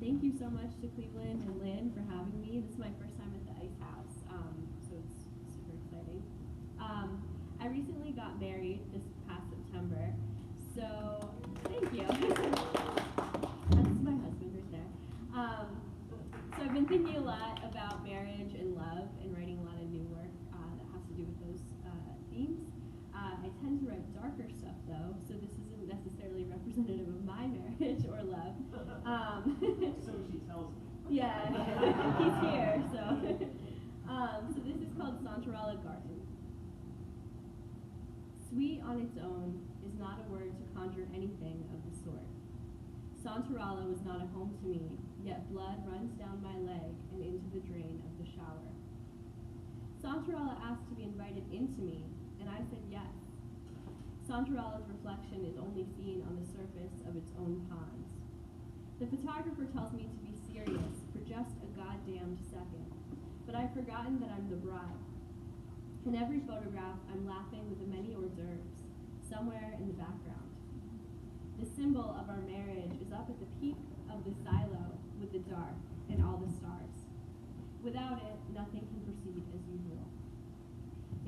Thank you so much to Cleveland and Lynn for having me. This is my first time at the Ice House, so it's super exciting. I recently got married this past September, so thank you. That's my husband right there. So I've been thinking a lot about marriage and love and writing a lot of new work that has to do with those themes. I tend to write darker stuff though, so this isn't necessarily representative of my marriage or love. So she tells me. Yeah, he's here, so. So this is called Santarala Garden. Sweet on its own is not a word to conjure anything of the sort. Santarala was not a home to me, yet blood runs down my leg and into the drain of the shower. Santarala asked to be invited into me, and I said yes. Santarala's reflection is only seen on the surface of its own ponds. The photographer tells me to be serious for just a goddamned second, but I've forgotten that I'm the bride. In every photograph, I'm laughing with the many hors d'oeuvres, somewhere in the background. The symbol of our marriage is up at the peak of the silo with the dark and all the stars. Without it, nothing can proceed as usual.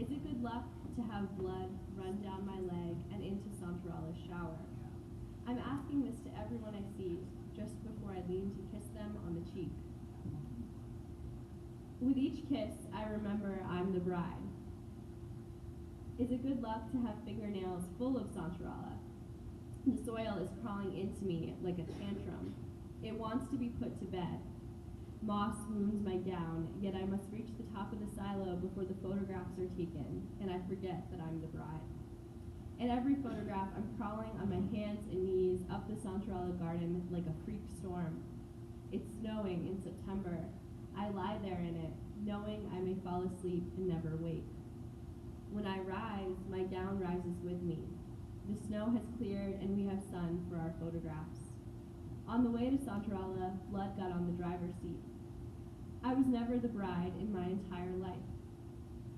Is it good luck to have blood run down my leg and into Santarala's shower? I'm asking this to everyone I see just before I lean to kiss them on the cheek. With each kiss, I remember I'm the bride. Is it good luck to have fingernails full of Santarala? The soil is crawling into me like a tantrum. It wants to be put to bed. Moss wounds my gown, yet I must reach the top of the silo before the photographs are taken, and I forget that I'm the bride. In every photograph, I'm crawling on my hands and knees up the Santarala garden like a freak storm. It's snowing in September. I lie there in it, knowing I may fall asleep and never wake. When I rise, my gown rises with me. The snow has cleared and we have sun for our photographs. On the way to Santarala, blood got on the driver's seat. I was never the bride in my entire life.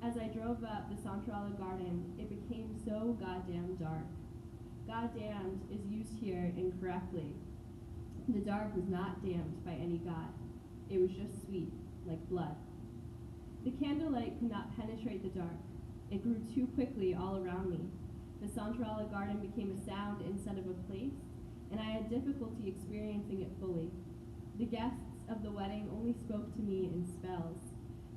As I drove up the Santarala garden, it became so goddamn dark. Goddamned is used here incorrectly. The dark was not damned by any god. It was just sweet, like blood. The candlelight could not penetrate the dark. It grew too quickly all around me. The Santarala garden became a sound instead of a place, and I had difficulty experiencing it fully. The guests of the wedding only spoke to me in spells,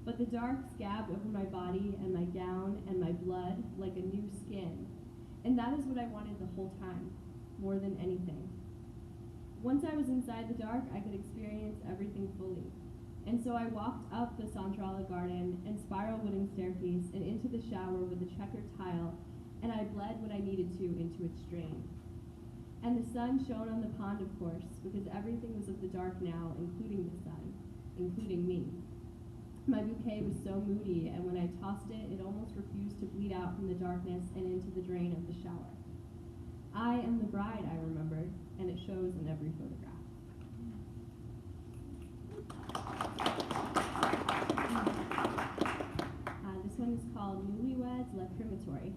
but the dark scabbed over my body and my gown and my blood like a new skin, and that is what I wanted the whole time, more than anything. Once I was inside the dark, I could experience everything fully. And so I walked up the Santarala garden and spiral wooden staircase and into the shower with the checkered tile, and I bled what I needed to into its drain. And the sun shone on the pond, of course, because everything was of the dark now, including the sun, including me. My bouquet was so moody, and when I tossed it, it almost refused to bleed out from the darkness and into the drain of the shower. I am the bride, I remembered, and it shows in every photograph. This one is called Newlyweds Le Crematory.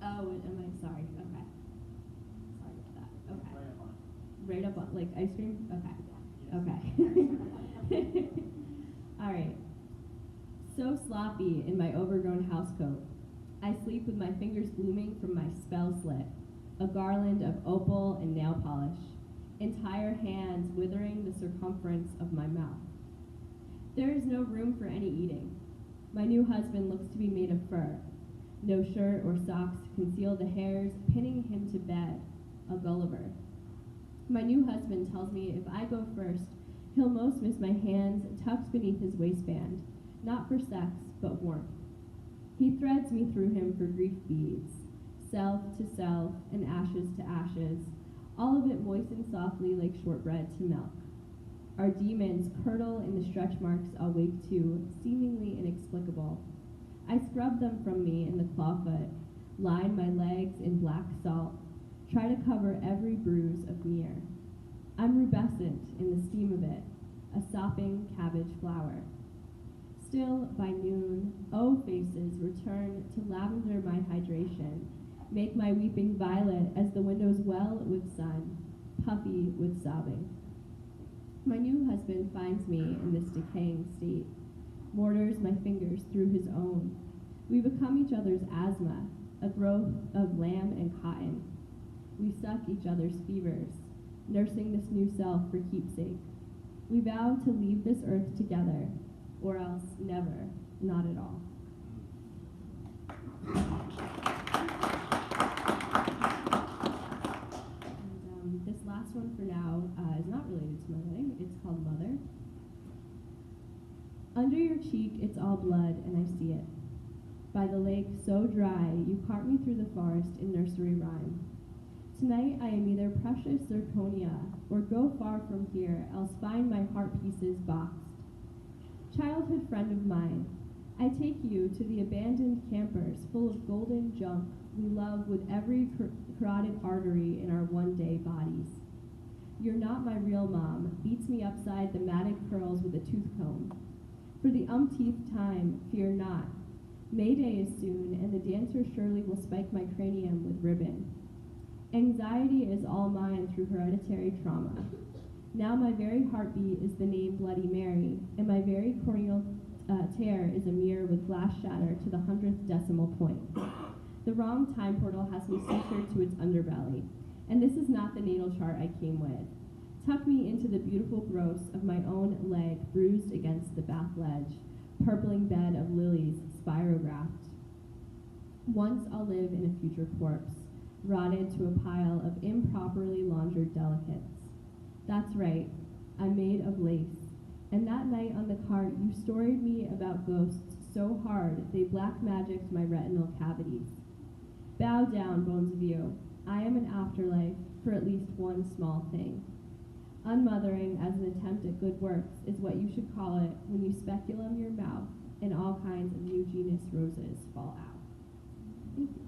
Oh, am I sorry? Okay. Sorry about that. Okay. Right up on, like ice cream? Okay. Okay. All right. So sloppy in my overgrown housecoat. I sleep with my fingers blooming from my spell slit, a garland of opal and nail polish, entire hands withering the circumference of my mouth. There is no room for any eating. My new husband looks to be made of fur. No shirt or socks to conceal the hairs pinning him to bed, a Gulliver. My new husband tells me if I go first, he'll most miss my hands tucked beneath his waistband, not for sex, but warmth. He threads me through him for grief beads, self to self and ashes to ashes, all of it moistened softly like shortbread to milk. Our demons curdle in the stretch marks I'll wake to, seemingly inexplicable. I scrub them from me in the clawfoot, line my legs in black salt, try to cover every bruise of mere. I'm rubescent in the steam of it, a sopping cabbage flower. Still, by noon, faces return to lavender my hydration, make my weeping violet as the windows well with sun, puffy with sobbing. My new husband finds me in this decaying state, mortars my fingers through his own. We become each other's asthma, a growth of lamb and cotton. We suck each other's fevers, nursing this new self for keepsake. We vow to leave this earth together, or else never, not at all. And this last one for now is not related to my wedding. It's called Mother. Under your cheek, it's all blood, and I see it. By the lake so dry, you cart me through the forest in nursery rhyme. Tonight I am either precious zirconia, or go far from here, else find my heart pieces boxed. Childhood friend of mine, I take you to the abandoned campers full of golden junk we love with every carotid artery in our one-day bodies. You're not my real mom, beats me upside the matted curls with a tooth comb. For the umpteenth time, fear not. May Day is soon, and the dancer surely will spike my cranium with ribbon. Anxiety is all mine through hereditary trauma. Now my very heartbeat is the name Bloody Mary, and my very corneal tear is a mirror with glass shatter to the 100th decimal point. The wrong time portal has me sutured to its underbelly, and this is not the natal chart I came with. Tuck me into the beautiful gross of my own leg bruised against the bath ledge, purpling bed of lilies spirographed. Once I'll live in a future corpse, rotted to a pile of improperly laundered delicates. That's right, I'm made of lace, and that night on the cart you storied me about ghosts so hard they black magicked my retinal cavities. Bow down, bones of you, I am an afterlife for at least one small thing. Unmothering as an attempt at good works is what you should call it when you speculum your mouth and all kinds of new genus roses fall out. Thank you.